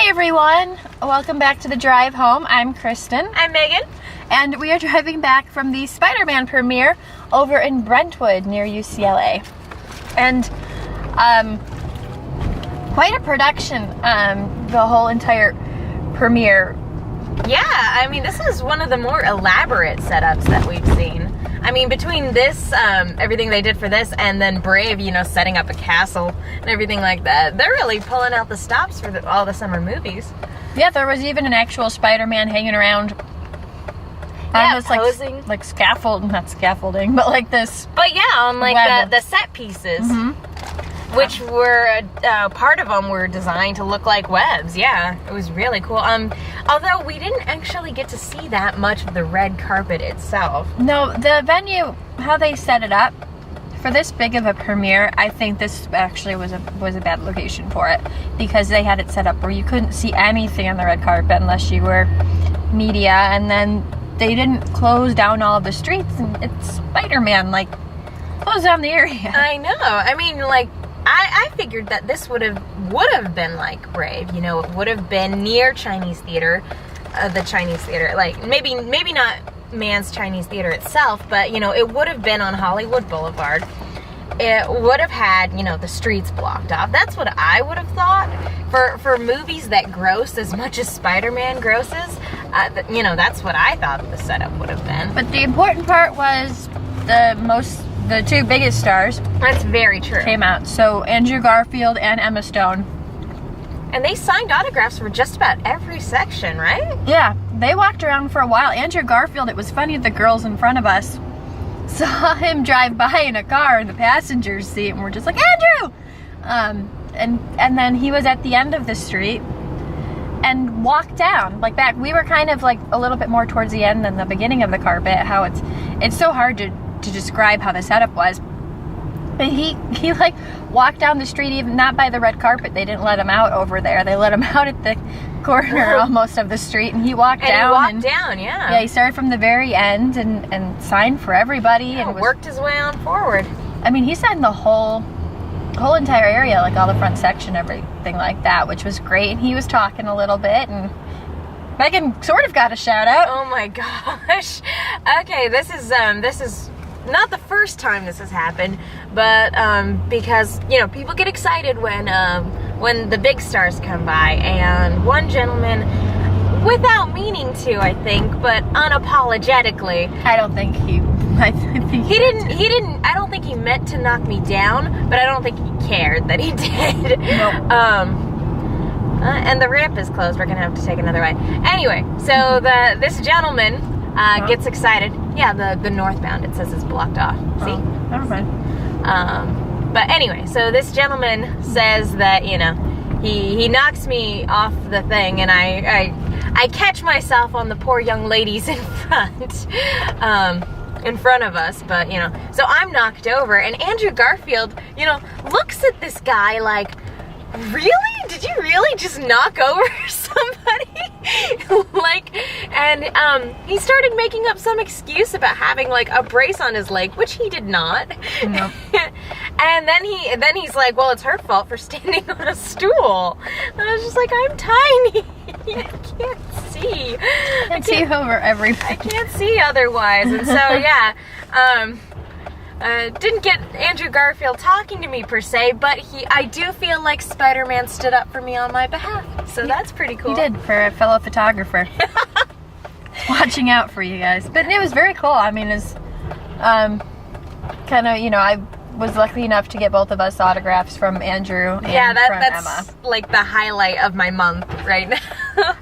Hi everyone, welcome back to the drive home. I'm Kristen. I'm Megan. And we are driving back from the Spider-Man premiere over in Brentwood near UCLA. And quite a production, the whole entire premiere. Yeah, I mean, this is one of the more elaborate setups that we've seen. I mean, between this, everything they did for this, and then Brave, you know, setting up a castle and everything like that, they're really pulling out the stops for all the summer movies. Yeah, there was even an actual Spider-Man hanging around. Yeah, posing. Like scaffold, not scaffolding, but like this. But yeah, on like the set pieces, which were, part of them were designed to look like webs. Yeah, it was really cool. Although we didn't actually get to see that much of the red carpet itself. No, the venue, how they set it up, for this big of a premiere, I think this actually was a bad location for it, because they had it set up where you couldn't see anything on the red carpet unless you were media, and then they didn't close down all of the streets, and it's Spider-Man, like, close down the area. I know. I mean, like, I figured that this would have been like Brave, you know, it would have been near Chinese theater, the Chinese theater, like maybe not Mann's Chinese theater itself, but you know, it would have been on Hollywood Boulevard. It would have had, you know, the streets blocked off. That's what I would have thought for movies that gross as much as Spider-Man grosses. You know, that's what I thought the setup would have been. But the important part was the two biggest stars. That's very true. Came out. So Andrew Garfield and Emma Stone. And they signed autographs for just about every section, right? Yeah, they walked around for a while. Andrew Garfield, it was funny, the girls in front of us saw him drive by in a car in the passenger seat, and we're just like, Andrew! And then he was at the end of the street and walked down, like back. We were kind of like a little bit more towards the end than the beginning of the carpet, how it's so hard to describe how the setup was. But he like walked down the street, even not by the red carpet. They didn't let him out over there. They let him out at the corner almost of the street, and he walked down. Yeah. Yeah, he started from the very end and signed for everybody, and worked his way on forward. I mean, he signed the whole entire area, like all the front section, everything like that, which was great. And he was talking a little bit, and Megan sort of got a shout out. Oh my gosh. Okay, this is not the first time this has happened, but because, you know, people get excited when the big stars come by, and one gentleman, without meaning to, I think, but unapologetically, I think he didn't. I don't think he meant to knock me down, but I don't think he cared that he did. Nope. And the ramp is closed. We're gonna have to take another way. Anyway, so this gentleman gets excited. Yeah, the northbound, it says, is blocked off. See? Oh, never mind. But anyway, so this gentleman says that, you know, he knocks me off the thing, and I catch myself on the poor young ladies in front of us, but, you know, so I'm knocked over, and Andrew Garfield, you know, looks at this guy like, really? Did you really just knock over somebody? And he started making up some excuse about having like a brace on his leg, which he did not. Nope. And then he's like, well, it's her fault for standing on a stool. And I was just like, I'm tiny. I can't see. I can't see over everything. I can't see otherwise. And so, yeah, didn't get Andrew Garfield talking to me per se, but I do feel like Spider-Man stood up for me on my behalf. So that's pretty cool. He did, for a fellow photographer. Watching out for you guys. But it was very cool. I mean, it's kind of, you know, I was lucky enough to get both of us autographs from Andrew and from that's Emma. Like the highlight of my month right now.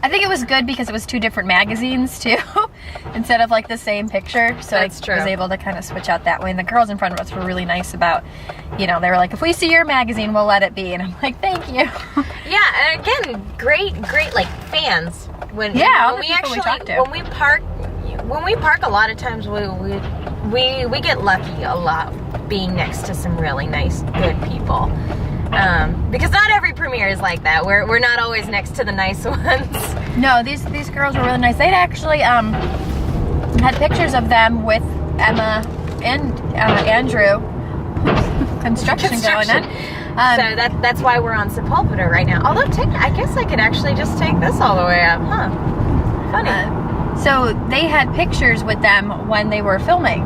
I think it was good because it was two different magazines too, instead of like the same picture. So I was able to kind of switch out that way. And the girls in front of us were really nice about, you know, they were like, if we see your magazine, we'll let it be. And I'm like, thank you. Yeah, and again, great like fans. When we park, a lot of times we get lucky a lot being next to some really nice, good people. Because not every premiere is like that. We're not always next to the nice ones. No, these girls were really nice. They'd actually had pictures of them with Emma and Andrew. Construction going on. So that's why we're on Sepulveda right now. Although, I guess I could actually just take this all the way up, huh? Funny. So they had pictures with them when they were filming,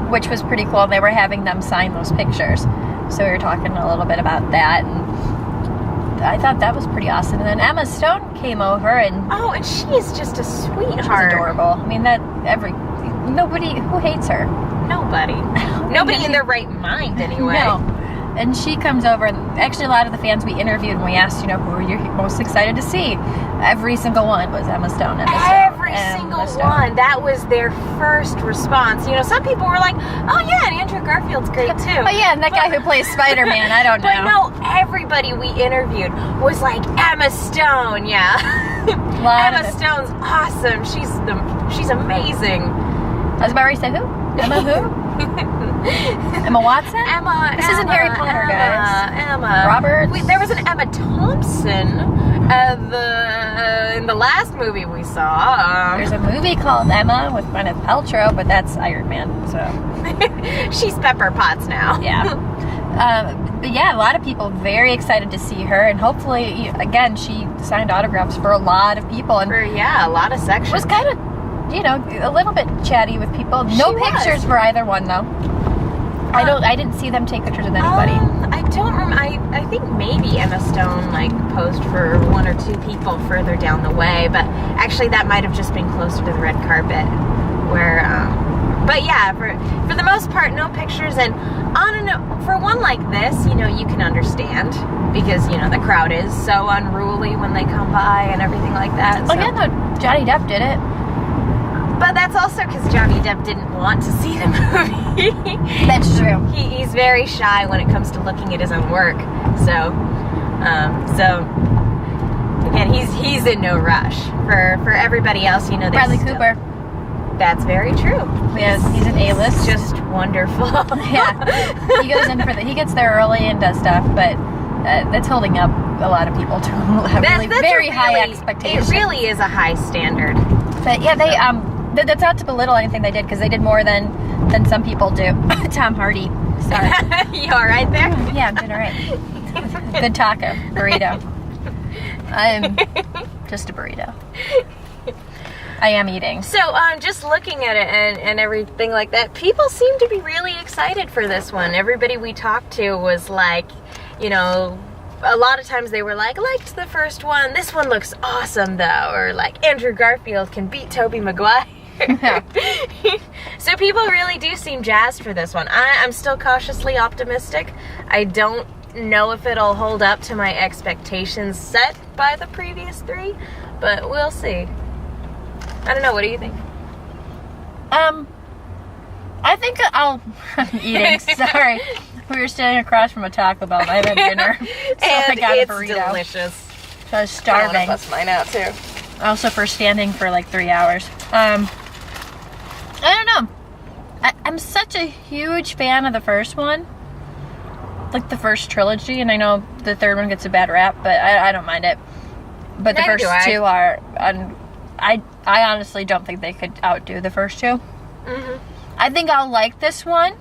which was pretty cool. They were having them sign those pictures. So we were talking a little bit about that, and I thought that was pretty awesome. And then Emma Stone came over, and and she is just a sweetheart. She's adorable. I mean, nobody who hates her. Nobody in their right mind, anyway. No. And she comes over, and actually a lot of the fans we interviewed, and we asked, who are you most excited to see? Every single one was Emma Stone. Every single one. That was their first response. Some people were like, oh yeah, and Andrew Garfield's great too. Oh yeah, and that guy who plays Spiderman, I don't know. But no, everybody we interviewed was like, Emma Stone, yeah. Emma Stone's awesome. She's amazing. I was about to say who? Emma who? Emma Watson? This isn't Harry Potter, guys. Emma. Roberts. There was an Emma Thompson in the last movie we saw. There's a movie called Emma with Gwyneth Paltrow, but that's Iron Man, so. She's Pepper Potts now. Yeah. But yeah, a lot of people very excited to see her, and hopefully, again, she signed autographs for a lot of people. And a lot of sections. Was kind of, a little bit chatty with people. No pictures for either one, though. I didn't see them take pictures with anybody. I don't remember. I think maybe Emma Stone posed for one or two people further down the way, but actually that might have just been closer to the red carpet. Where, but yeah, for the most part, no pictures. And for one like this, you can understand because the crowd is so unruly when they come by and everything like that. Oh yeah, no, Johnny Depp did it. But that's also because Johnny Depp didn't want to see the movie. That's true. He's very shy when it comes to looking at his own work. So again, he's in no rush. For everybody else, Bradley Cooper. That's very true. Yes, he's an A-list. Just wonderful. Yeah, he goes in he gets there early and does stuff, but that's holding up a lot of people to have very high expectations. It really is a high standard. But yeah, that's not to belittle anything they did, because they did more than some people do. Tom Hardy. Sorry. You all right there? Yeah, I'm doing all right. Good taco. Burrito. I'm just a burrito. I am eating. So, just looking at it and everything like that, people seem to be really excited for this one. Everybody we talked to was like, a lot of times they were like, liked the first one. This one looks awesome, though. Or like, Andrew Garfield can beat Tobey Maguire. Yeah. So people really do seem jazzed for this one. I'm still cautiously optimistic. I don't know if it'll hold up to my expectations set by the previous three, but we'll see. I don't know. What do you think? I think I'm eating. Sorry. We were standing across from a Taco Bell and I had dinner. So and I got it's a burrito. Delicious. So I was starving. I want to bust mine out too. Also for standing for like 3 hours. I don't know. I'm such a huge fan of the first one. Like the first trilogy, and I know the third one gets a bad rap, but I don't mind it. But the first two are, I honestly don't think they could outdo the first two. Mm-hmm. I think I'll like this one,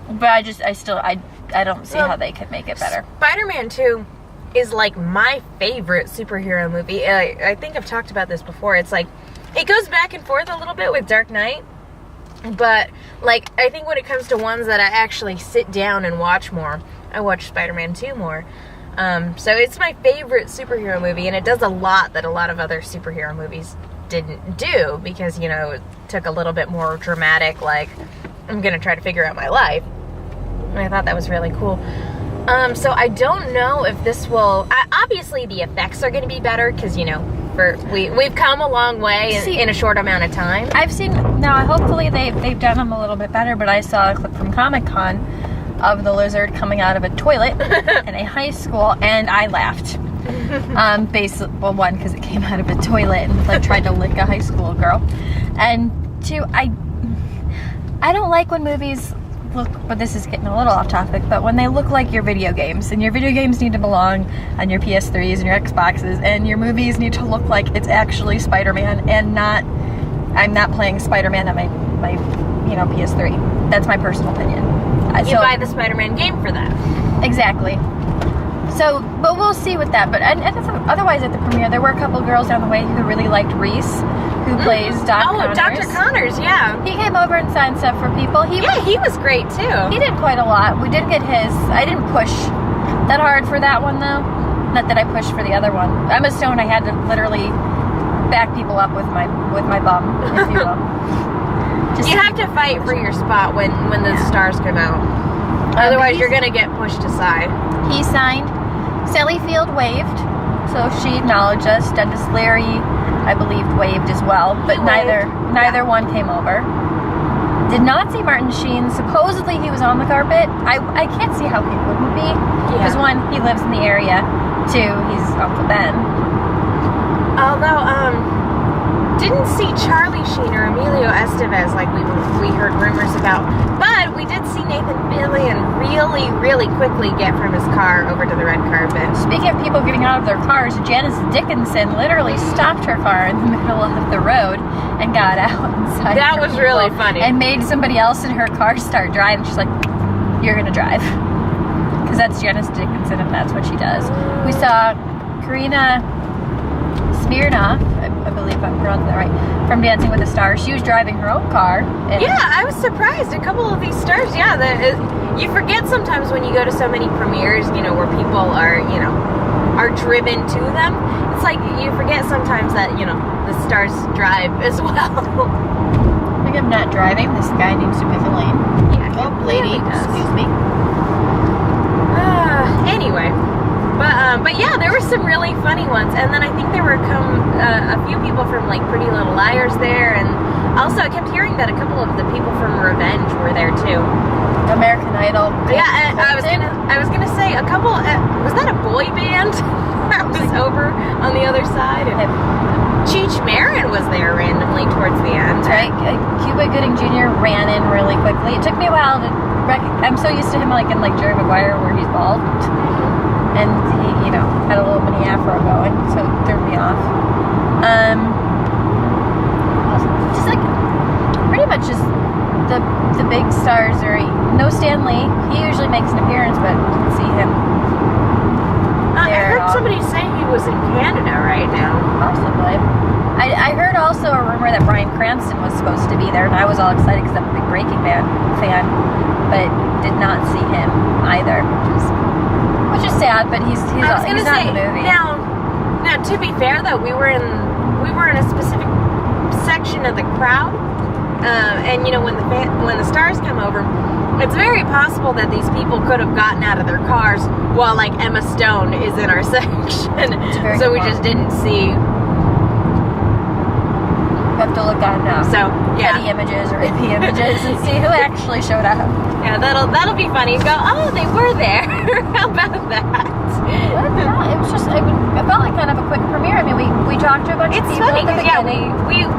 but I don't see how they could make it better. Spider-Man 2 is like my favorite superhero movie. I think I've talked about this before. It's like, it goes back and forth a little bit with Dark Knight, but like, I think when it comes to ones that I actually sit down and watch more, I watch Spider-Man 2 more. So it's my favorite superhero movie, and it does a lot that a lot of other superhero movies didn't do, because, it took a little bit more dramatic, like, I'm gonna try to figure out my life. And I thought that was really cool. So I don't know if this will, obviously the effects are gonna be better, because, we've come a long way in a short amount of time. I've seen, now hopefully they've done them a little bit better, but I saw a clip from Comic-Con of the lizard coming out of a toilet in a high school, and I laughed. One, because it came out of a toilet and tried to lick a high school girl, and two, I don't like when movies look, but this is getting a little off topic, but when they look like your video games, and your video games need to belong on your PS3s and your Xboxes, and your movies need to look like it's actually Spider-Man, and I'm not playing Spider-Man on my PS3. That's my personal opinion. You buy the Spider-Man game for that. Exactly. So, but we'll see with that. But otherwise, at the premiere, there were a couple girls down the way who really liked Reese, who plays Doc Connors. Dr. Connors, yeah. He came over and signed stuff for people. He was great too. He did quite a lot. We did get his. I didn't push that hard for that one though. Not that I pushed for the other one. Emma Stone, I had to literally back people up with my bum, if you will. You have to fight for your spot when the stars come out. Otherwise, you're gonna get pushed aside. He signed. Sally Field waved, so she acknowledged us. Dennis Leary, I believe, waved as well, but neither one came over. Did not see Martin Sheen. Supposedly he was on the carpet. I can't see how he wouldn't be, because one, he lives in the area. Two, he's Uncle Ben. Although, didn't see Charlie Sheen or Emilio Estevez like we heard rumors about, but we did see Nathan Fillion really quickly get from his car over to the red carpet. Speaking of people getting out of their cars, Janice Dickinson literally stopped her car in the middle of the road and got out inside. That was really funny. And made somebody else in her car start driving. She's like, "You're gonna drive," because that's Janice Dickinson and that's what she does. We saw Karina Smirnoff, I believe I'm pronouncing that right, from Dancing with the Stars. She was driving her own car. Yeah, I was surprised. A couple of these stars, you forget sometimes when you go to so many premieres, where people are, are driven to them. It's like you forget sometimes that, the stars drive as well. I think I'm not driving. This guy needs to pick a lane. Yeah. Oh, lady, excuse me. Anyway. But yeah, there were some really funny ones, and then I think there were a few people from like Pretty Little Liars there, and also I kept hearing that a couple of the people from Revenge were there too. American Idol. Yeah, I was gonna say a couple. Was that a boy band that was over on the other side? And Cheech Marin was there randomly towards the end. Right, Cuba Gooding Jr. ran in really quickly. It took me a while to I'm so used to him like in like Jerry Maguire where he's bald. And he, had a little mini afro going, so it threw me off. Just like pretty much just the big stars are no Stan Lee. He usually makes an appearance, but didn't see him. I heard somebody say he was in Canada right now. Possibly. I heard also a rumor that Bryan Cranston was supposed to be there, and I was all excited because I'm a big Breaking Bad fan, but did not see him either, which is sad. But he's not in the movie. Now, to be fair though, we were in a specific section of the crowd, and when the stars come over, it's very possible that these people could have gotten out of their cars while like Emma Stone is in our section, so we just didn't see. You have to look on Petty Images or AP Images and see who actually showed up. Yeah, that'll be funny. Go, oh, they were there. How about that? What? Yeah, it was just it felt like kind of a quick premiere. I mean, we talked to a bunch of people. It's funny because we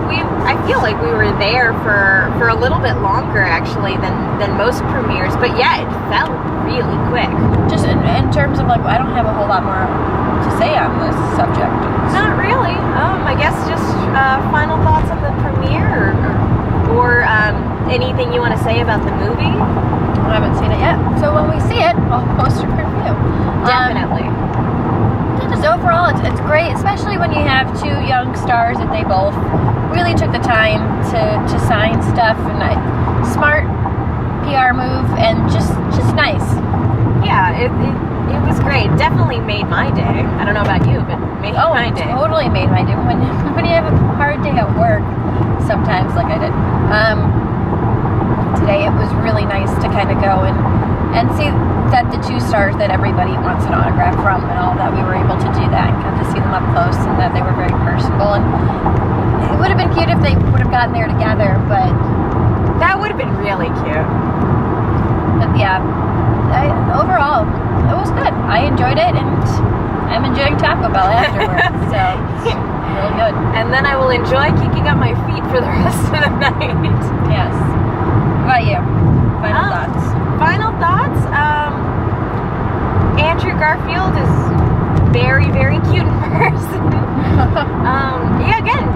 I feel like we were there for a little bit longer actually than most premieres, but yeah, it felt really quick. Just in terms of like, I don't have a whole lot more to say on this subject. Not really. I guess just final thoughts on the premiere or anything you want to say about the movie. I haven't seen it yet, so when we see it, I'll post a review. Definitely. Just overall, it's great, especially when you have two young stars that they both really took the time to sign stuff, and smart PR move, and just nice. Yeah, it was great. Definitely made my day. I don't know about you, but made my day. Totally made my day. When you have a hard day at work, sometimes like I did. Today it was really nice to kind of go and see that the two stars that everybody wants an autograph from and all that, we were able to do that and got to see them up close, and that they were very personable. And it would have been cute if they would have gotten there together, but that would have been really cute. But yeah, overall it was good. I enjoyed it, and I'm enjoying Taco Bell afterwards. So really good. And then I will enjoy kicking up my feet for the rest of the night. Yes. What about you? Final thoughts? Final thoughts? Andrew Garfield is very, very cute in person. Yeah, again,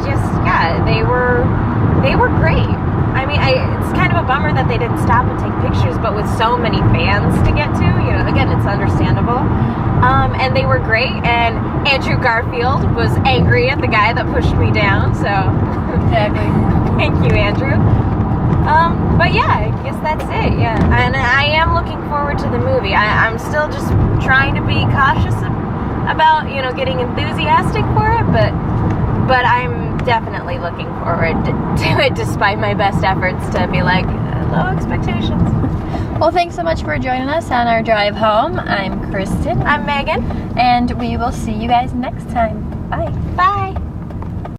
they were great. I mean, it's kind of a bummer that they didn't stop and take pictures, but with so many fans to get to, you know, again, it's understandable. And they were great, and Andrew Garfield was angry at the guy that pushed me down, so Exactly. thank you, Andrew. But yeah, I guess that's it, yeah. And I am looking forward to the movie. I'm still just trying to be cautious about, you know, getting enthusiastic for it, but I'm definitely looking forward to it despite my best efforts to be like, low expectations. Well, thanks so much for joining us on our drive home. I'm Kristen. I'm Megan. And we will see you guys next time. Bye. Bye.